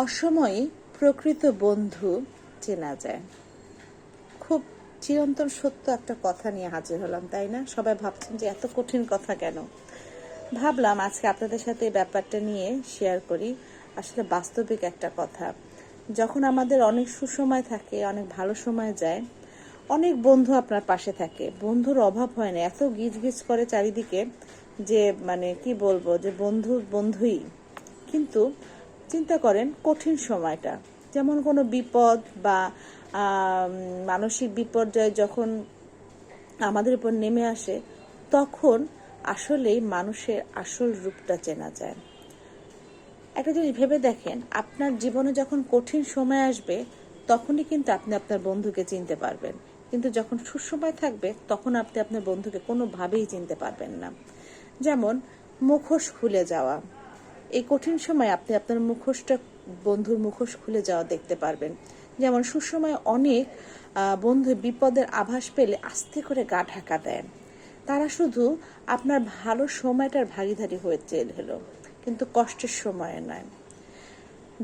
অসময়ে প্রকৃত বন্ধু চেনা যায়। খুব চিরন্তন সত্য একটা কথা নিয়ে হাজির হলাম, তাই না? সবাই ভাবছেন যে এত কঠিন কথা কেন। ভাবলাম আজকে আপনাদের সাথে এই ব্যাপারটা নিয়ে শেয়ার করি। আসলে বাস্তবিক একটা কথা, যখন আমাদের অনেক সুসময় থাকে, অনেক ভালো সময় যায়, অনেক বন্ধু আপনার পাশে থাকে, বন্ধুর অভাব হয় না, এত গিজ গিজ করে চারিদিকে যে মানে কি বলবো, যে বন্ধু বন্ধুই। কিন্তু চিন্তা করেন কঠিন সময়টা, যেমন কোনো বিপদ বা মানসিক বিপর্যয় যখন আমাদের উপর নেমে আসে, তখন আসলেই মানুষের আসল রূপটা চেনা যায়। একটা জিনিস ভেবে দেখেন, আপনার জীবনে যখন কঠিন সময় আসবে তখনই কিন্তু আপনি আপনার বন্ধুকে চিনতে পারবেন, কিন্তু যখন সুসময় থাকবে তখন আপনি আপনার বন্ধুকে কোনোভাবেই চিনতে পারবেন না। যেমন মুখোশ খুলে যাওয়া, এই কঠিন সময় আপনি আপনার মুখোশটা, বন্ধুর মুখোশ খুলে যাওয়া দেখতে পারবেন। যেমন সুসময় অনেক বন্ধু বিপদের আভাস পেলে আস্তে করে গা ঢাকা দেয়, তারা শুধু আপনার ভালো সময়টার ভাগীদারি হয়েছে হলো, কিন্তু কষ্টের সময়ে নয়।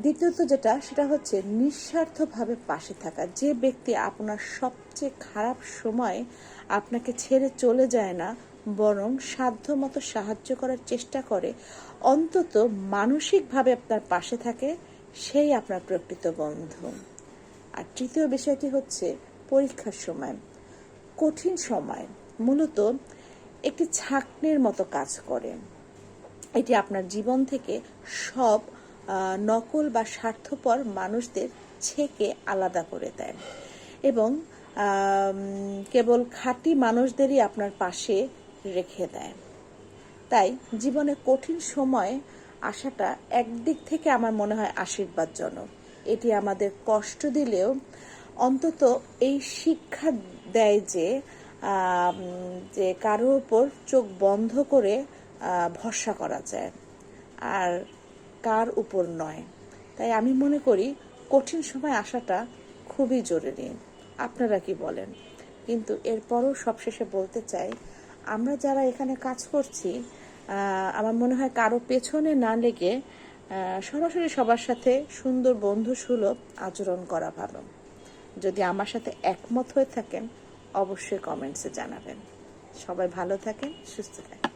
দ্বিতীয়ত যেটা, সেটা হচ্ছে নিঃস্বার্থভাবে পাশে থাকা। যে ব্যক্তি আপনার সবচেয়ে খারাপ সময় আপনাকে ছেড়ে চলে যায় না, বরং সাধ্যমতো সাহায্য করার চেষ্টা করে, অন্তত মানসিকভাবে আপনার পাশে থাকে, সেই আপনার প্রকৃত বন্ধু। আর তৃতীয় বিষয়টি হচ্ছে পরীক্ষার সময়। কঠিন সময় মূলত একটি ছাঁকনির মতো কাজ করে। এটি আপনার জীবন থেকে সব নকল বা স্বার্থপর মানুষদের ছেকে আলাদা করে দেয় এবং কেবল খাঁটি মানুষদেরই আপনার পাশে রেখে দেয়। তাই জীবনে কঠিন সময় আসাটা একদিক থেকে আমার মনে হয় আশীর্বাদজনক। এটি আমাদের কষ্ট দিলেও অন্তত এই শিক্ষা দেয় যে কারোর উপর চোখ বন্ধ করে ভরসা করা যায়, আর কার উপর নয়। তাই আমি মনে করি কঠিন সময় আসাটা খুবই জরুরি। আপনারা কি বলেন? কিন্তু এরপরও সবশেষে বলতে চাই, আমরা যারা এখানে কাজ করছি, আমার মনে হয় কারো পেছনে না লেগে সরাসরি সবার সাথে সুন্দর বন্ধু সুলভ আচরণ করা ভালো। যদি আমার সাথে একমত হয়ে থাকেন, অবশ্যই কমেন্টসে জানাবেন। সবাই ভালো থাকেন, সুস্থ থাকেন।